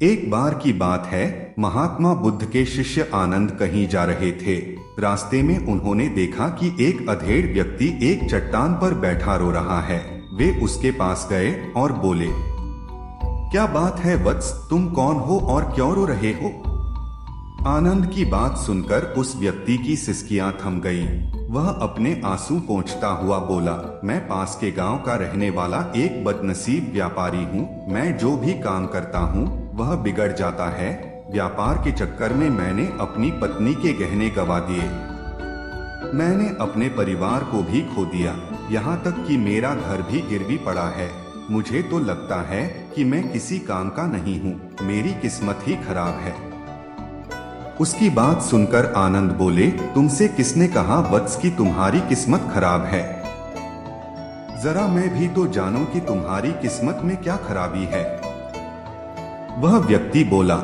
एक बार की बात है, महात्मा बुद्ध के शिष्य आनंद कहीं जा रहे थे। रास्ते में उन्होंने देखा कि एक अधेड़ व्यक्ति एक चट्टान पर बैठा रो रहा है। वे उसके पास गए और बोले, क्या बात है वत्स, तुम कौन हो और क्यों रो रहे हो? आनंद की बात सुनकर उस व्यक्ति की सिसकियां थम गईं। वह अपने आंसू पोंछता हुआ बोला, मैं पास के गांव का रहने वाला एक बदनसीब व्यापारी हूँ। मैं जो भी काम करता हूँ वह बिगड़ जाता है। व्यापार के चक्कर में मैंने अपनी पत्नी के गहने गंवा दिए। मैंने अपने परिवार को भी खो दिया, यहाँ तक कि मेरा घर भी गिरवी पड़ा है। मुझे तो लगता है कि मैं किसी काम का नहीं हूँ, मेरी किस्मत ही खराब है। उसकी बात सुनकर आनंद बोले, तुमसे किसने कहा वत्स कि तुम्हारी किस्मत खराब है? जरा मैं भी तो जानूं कि तुम्हारी किस्मत में क्या खराबी है। वह व्यक्ति बोला,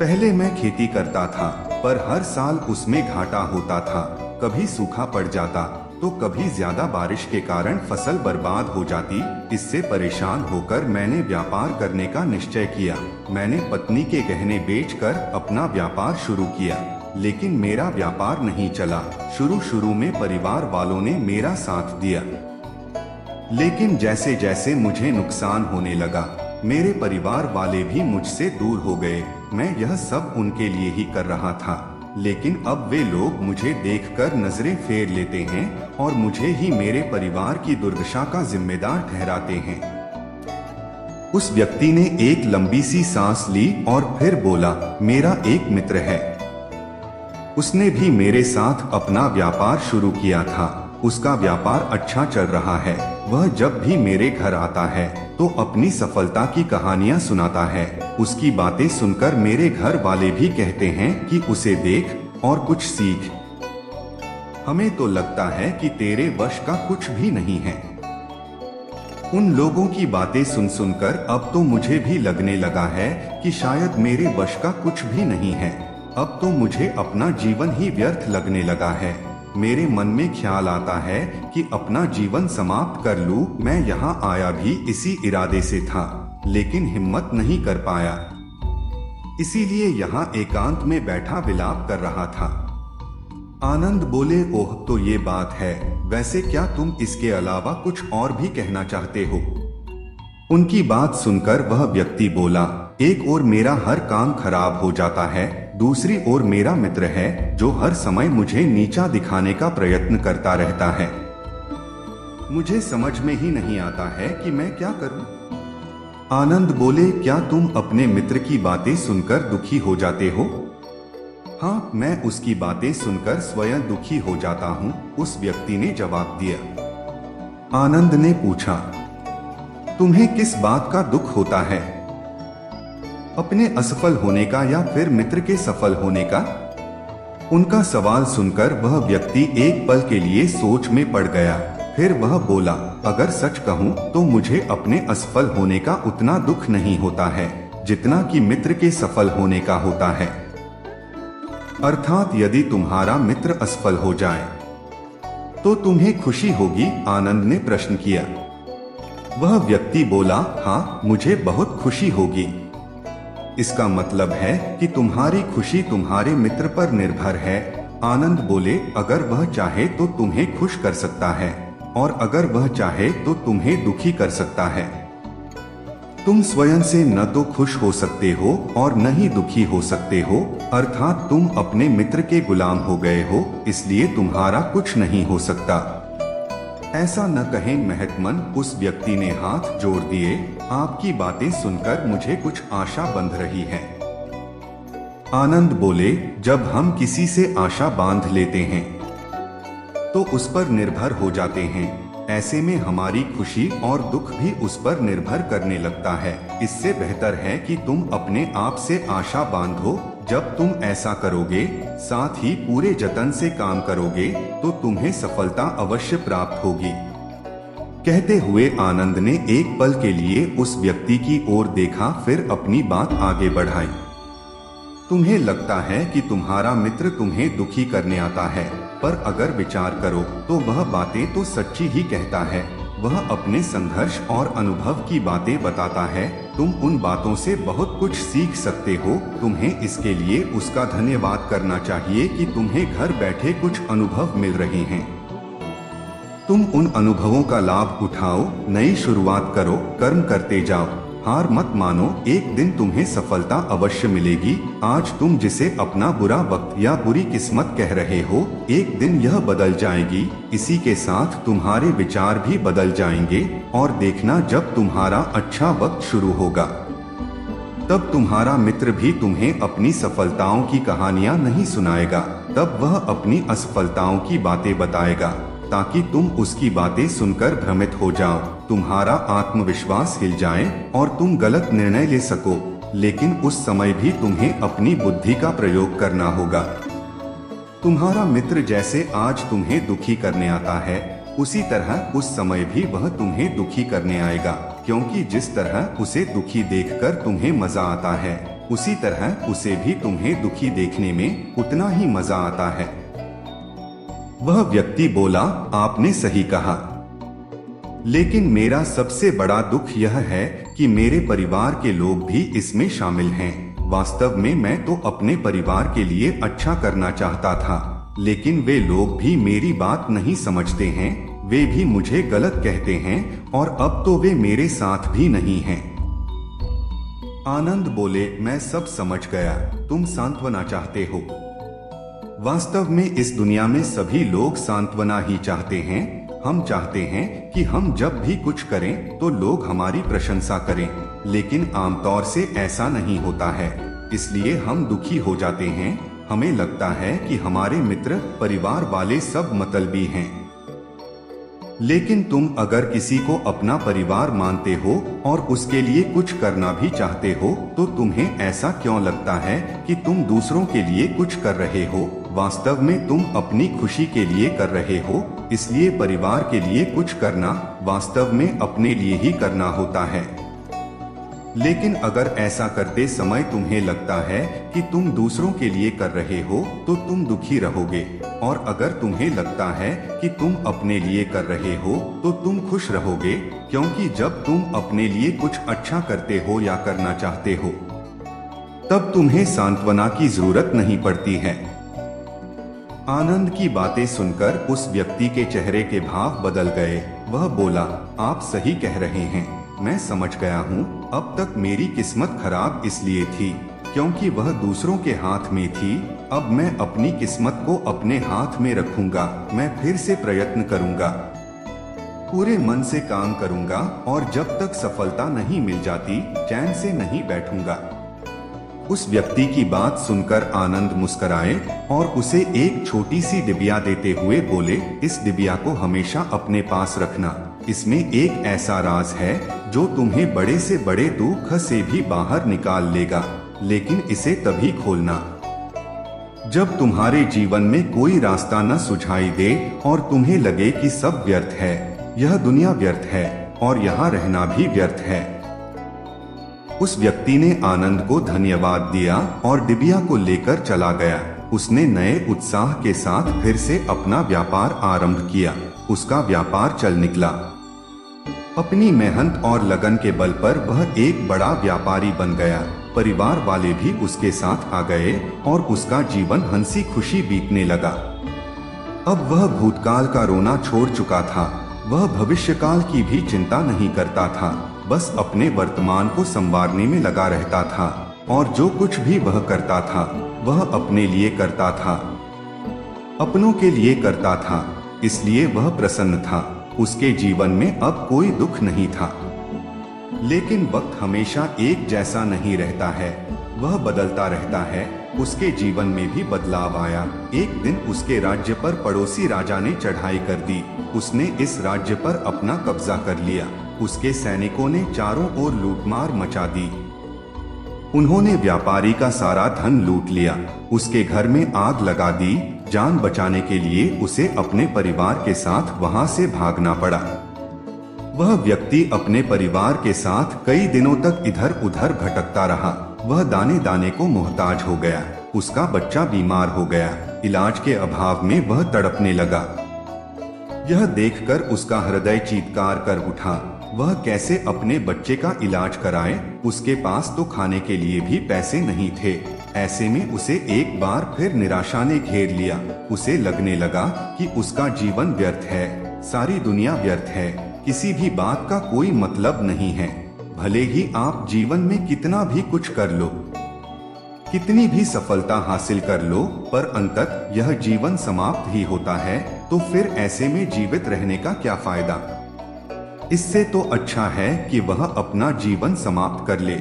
पहले मैं खेती करता था, पर हर साल उसमें घाटा होता था। कभी सूखा पड़ जाता तो कभी ज्यादा बारिश के कारण फसल बर्बाद हो जाती। इससे परेशान होकर मैंने व्यापार करने का निश्चय किया। मैंने पत्नी के गहने बेचकर अपना व्यापार शुरू किया, लेकिन मेरा व्यापार नहीं चला। शुरू में परिवार वालों ने मेरा साथ दिया, लेकिन जैसे जैसे मुझे नुकसान होने लगा, मेरे परिवार वाले भी मुझसे दूर हो गए। मैं यह सब उनके लिए ही कर रहा था, लेकिन अब वे लोग मुझे देखकर नजरें फेर लेते हैं और मुझे ही मेरे परिवार की दुर्दशा का जिम्मेदार ठहराते हैं। उस व्यक्ति ने एक लंबी सी सांस ली और फिर बोला, मेरा एक मित्र है, उसने भी मेरे साथ अपना व्यापार शुरू किया था। उसका व्यापार अच्छा चल रहा है। वह जब भी मेरे घर आता है तो अपनी सफलता की कहानियां सुनाता है। उसकी बातें सुनकर मेरे घर वाले भी कहते हैं कि उसे देख और कुछ सीख। हमें तो लगता है कि तेरे वश का कुछ भी नहीं है। उन लोगों की बातें सुन सुनकर अब तो मुझे भी लगने लगा है कि शायद मेरे वश का कुछ भी नहीं है। अब तो मुझे अपना जीवन ही व्यर्थ लगने लगा है। मेरे मन में ख्याल आता है कि अपना जीवन समाप्त कर लूं। मैं यहाँ आया भी इसी इरादे से था, लेकिन हिम्मत नहीं कर पाया, इसीलिए यहाँ एकांत में बैठा विलाप कर रहा था। आनंद बोले, ओह तो ये बात है। वैसे क्या तुम इसके अलावा कुछ और भी कहना चाहते हो? उनकी बात सुनकर वह व्यक्ति बोला, एक ओर मेरा हर काम खराब हो जाता है, दूसरी ओर मेरा मित्र है जो हर समय मुझे नीचा दिखाने का प्रयत्न करता रहता है। मुझे समझ में ही नहीं आता है कि मैं क्या करूं। आनंद बोले, क्या तुम अपने मित्र की बातें सुनकर दुखी हो जाते हो? हाँ, मैं उसकी बातें सुनकर स्वयं दुखी हो जाता हूँ, उस व्यक्ति ने जवाब दिया। आनंद ने पूछा, तुम्हें किस बात का दुख होता है? अपने असफल होने का या फिर मित्र के सफल होने का? उनका सवाल सुनकर वह व्यक्ति एक पल के लिए सोच में पड़ गया। फिर वह बोला, अगर सच कहूं तो मुझे अपने असफल होने का उतना दुख नहीं होता है जितना कि मित्र के सफल होने का होता है। अर्थात यदि तुम्हारा मित्र असफल हो जाए तो तुम्हें खुशी होगी? आनंद ने प्रश्न किया। वह व्यक्ति बोला, हाँ, मुझे बहुत खुशी होगी। इसका मतलब है कि तुम्हारी खुशी तुम्हारे मित्र पर निर्भर है। आनंद बोले, अगर वह चाहे तो तुम्हें खुश कर सकता है और अगर वह चाहे तो तुम्हें दुखी कर सकता है। तुम स्वयं से न तो खुश हो सकते हो और न ही दुखी हो सकते हो, अर्थात तुम अपने मित्र के गुलाम हो गए हो, इसलिए तुम्हारा कुछ नहीं हो सकता। ऐसा न कहें महत्मन, उस व्यक्ति ने हाथ जोड़ दिए। आपकी बातें सुनकर मुझे कुछ आशा बंध रही है। आनंद बोले, जब हम किसी से आशा बांध लेते हैं तो उस पर निर्भर हो जाते हैं। ऐसे में हमारी खुशी और दुख भी उस पर निर्भर करने लगता है। इससे बेहतर है कि तुम अपने आप से आशा बांधो। जब तुम ऐसा करोगे, साथ ही पूरे जतन से काम करोगे, तो तुम्हें सफलता अवश्य प्राप्त होगी। कहते हुए आनंद ने एक पल के लिए उस व्यक्ति की ओर देखा, फिर अपनी बात आगे बढ़ाई। तुम्हें लगता है कि तुम्हारा मित्र तुम्हें दुखी करने आता है, पर अगर विचार करो तो वह बातें तो सच्ची ही कहता है। वह अपने संघर्ष और अनुभव की बातें बताता है। तुम उन बातों से बहुत कुछ सीख सकते हो। तुम्हें इसके लिए उसका धन्यवाद करना चाहिए कि तुम्हें घर बैठे कुछ अनुभव मिल रहे हैं। तुम उन अनुभवों का लाभ उठाओ, नई शुरुआत करो, कर्म करते जाओ, हार मत मानो, एक दिन तुम्हें सफलता अवश्य मिलेगी। आज तुम जिसे अपना बुरा वक्त या बुरी किस्मत कह रहे हो, एक दिन यह बदल जाएगी। इसी के साथ तुम्हारे विचार भी बदल जाएंगे और देखना जब तुम्हारा अच्छा वक्त शुरू होगा, तब तुम्हारा मित्र भी तुम्हें अपनी सफलताओं की कहानियां नहीं सुनाएगा, तब वह अपनी असफलताओं की बातें बताएगा, ताकि तुम उसकी बातें सुनकर भ्रमित हो जाओ, तुम्हारा आत्मविश्वास हिल जाए और तुम गलत निर्णय ले सको। लेकिन उस समय भी तुम्हें अपनी बुद्धि का प्रयोग करना होगा। तुम्हारा मित्र जैसे आज तुम्हें दुखी करने आता है, उसी तरह उस समय भी वह तुम्हें दुखी करने आएगा, क्योंकि जिस तरह उसे दुखी देखकर तुम्हें मजा आता है, उसी तरह उसे भी तुम्हें दुखी देखने में उतना ही मजा आता है। वह व्यक्ति बोला, आपने सही कहा, लेकिन मेरा सबसे बड़ा दुख यह है कि मेरे परिवार के लोग भी इसमें शामिल हैं। वास्तव में मैं तो अपने परिवार के लिए अच्छा करना चाहता था, लेकिन वे लोग भी मेरी बात नहीं समझते हैं, वे भी मुझे गलत कहते हैं और अब तो वे मेरे साथ भी नहीं हैं। आनंद बोले, मैं सब समझ गया, तुम सांत्वना चाहते हो। वास्तव में इस दुनिया में सभी लोग सांत्वना ही चाहते हैं। हम चाहते हैं कि हम जब भी कुछ करें तो लोग हमारी प्रशंसा करें, लेकिन आमतौर से ऐसा नहीं होता है, इसलिए हम दुखी हो जाते हैं। हमें लगता है कि हमारे मित्र, परिवार वाले सब मतलबी हैं। लेकिन तुम अगर किसी को अपना परिवार मानते हो और उसके लिए कुछ करना भी चाहते हो, तो तुम्हें ऐसा क्यों लगता है कि तुम दूसरों के लिए कुछ कर रहे हो? वास्तव में तुम अपनी खुशी के लिए कर रहे हो, इसलिए परिवार के लिए कुछ करना वास्तव में अपने लिए ही करना होता है। लेकिन अगर ऐसा करते समय तुम्हें लगता है कि तुम दूसरों के लिए कर रहे हो, तो तुम दुखी रहोगे, और अगर तुम्हें लगता है कि तुम अपने लिए कर रहे हो, तो तुम खुश रहोगे, क्योंकि जब तुम अपने लिए कुछ अच्छा करते हो या करना चाहते हो, तब तुम्हें सांत्वना की जरूरत नहीं पड़ती है। आनंद की बातें सुनकर उस व्यक्ति के चेहरे के भाव बदल गए। वह बोला, आप सही कह रहे हैं, मैं समझ गया हूँ। अब तक मेरी किस्मत खराब इसलिए थी क्योंकि वह दूसरों के हाथ में थी। अब मैं अपनी किस्मत को अपने हाथ में रखूंगा। मैं फिर से प्रयत्न करूंगा, पूरे मन से काम करूंगा, और जब तक सफलता नहीं मिल जाती, चैन से नहीं बैठूंगा। उस व्यक्ति की बात सुनकर आनंद मुस्कुराए और उसे एक छोटी सी डिबिया देते हुए बोले, इस डिबिया को हमेशा अपने पास रखना। इसमें एक ऐसा राज है जो तुम्हें बड़े से बड़े दुख से भी बाहर निकाल लेगा, लेकिन इसे तभी खोलना जब तुम्हारे जीवन में कोई रास्ता न सुझाई दे और तुम्हें लगे कि सब व्यर्थ है, यह दुनिया व्यर्थ है और यहाँ रहना भी व्यर्थ है। उस व्यक्ति ने आनंद को धन्यवाद दिया और डिबिया को लेकर चला गया। उसने नए उत्साह के साथ फिर से अपना व्यापार आरंभ किया। उसका व्यापार चल निकला। अपनी मेहनत और लगन के बल पर वह एक बड़ा व्यापारी बन गया। परिवार वाले भी उसके साथ आ गए और उसका जीवन हंसी खुशी बीतने लगा। अब वह भूतकाल का रोना छोड़ चुका था। वह भविष्यकाल की भी चिंता नहीं करता था, बस अपने वर्तमान को संवारने में लगा रहता था, और जो कुछ भी वह करता था वह अपने लिए करता था, अपनों के लिए करता था, इसलिए वह प्रसन्न था। उसके जीवन में अब कोई दुख नहीं था। लेकिन वक्त हमेशा एक जैसा नहीं रहता है, वह बदलता रहता है। उसके जीवन में भी बदलाव आया। एक दिन उसके राज्य पर पड़ोसी राजा ने चढ़ाई कर दी। उसने इस राज्य पर अपना कब्जा कर लिया। उसके सैनिकों ने चारों ओर लूटमार मचा दी। उन्होंने व्यापारी का सारा धन लूट लिया। उसके घर में आग लगा दी। जान बचाने के लिए उसे अपने परिवार के साथ वहां से भागना पड़ा। वह व्यक्ति अपने परिवार के साथ कई दिनों तक इधर उधर भटकता रहा। वह दाने दाने को मोहताज हो गया। उसका बच्चा बीमार हो गया। इलाज के अभाव में वह तड़पने लगा। यह देखकर उसका हृदय चीत्कार कर उठा। वह कैसे अपने बच्चे का इलाज कराए? उसके पास तो खाने के लिए भी पैसे नहीं थे। ऐसे में उसे एक बार फिर निराशा ने घेर लिया। उसे लगने लगा कि उसका जीवन व्यर्थ है, सारी दुनिया व्यर्थ है, किसी भी बात का कोई मतलब नहीं है। भले ही आप जीवन में कितना भी कुछ कर लो, कितनी भी सफलता हासिल कर लो, पर अंतत यह जीवन समाप्त ही होता है। तो फिर ऐसे में जीवित रहने का क्या फायदा? इससे तो अच्छा है कि वह अपना जीवन समाप्त कर ले।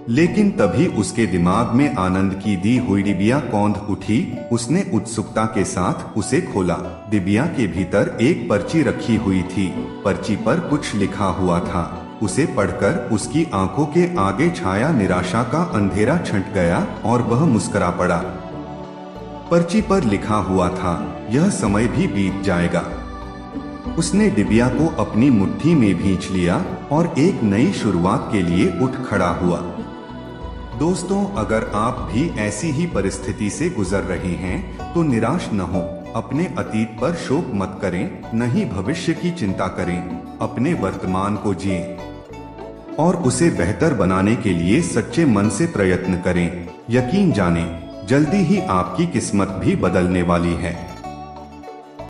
लेकिन तभी उसके दिमाग में आनंद की दी हुई डिबिया कौंध उठी। उसने उत्सुकता के साथ उसे खोला। डिबिया के भीतर एक पर्ची रखी हुई थी। पर्ची पर कुछ लिखा हुआ था। उसे पढ़कर उसकी आंखों के आगे छाया निराशा का अंधेरा छंट गया और वह मुस्कुरा पड़ा। पर्ची पर लिखा हुआ था, यह समय भी बीत जाएगा। उसने डिबिया को अपनी मुट्ठी में भींच लिया और एक नई शुरुआत के लिए उठ खड़ा हुआ। दोस्तों, अगर आप भी ऐसी ही परिस्थिति से गुजर रहे हैं तो निराश न हो। अपने अतीत पर शोक मत करें, न ही भविष्य की चिंता करें। अपने वर्तमान को जिएं और उसे बेहतर बनाने के लिए सच्चे मन से प्रयत्न करें। यकीन जानें, जल्दी ही आपकी किस्मत भी बदलने वाली है।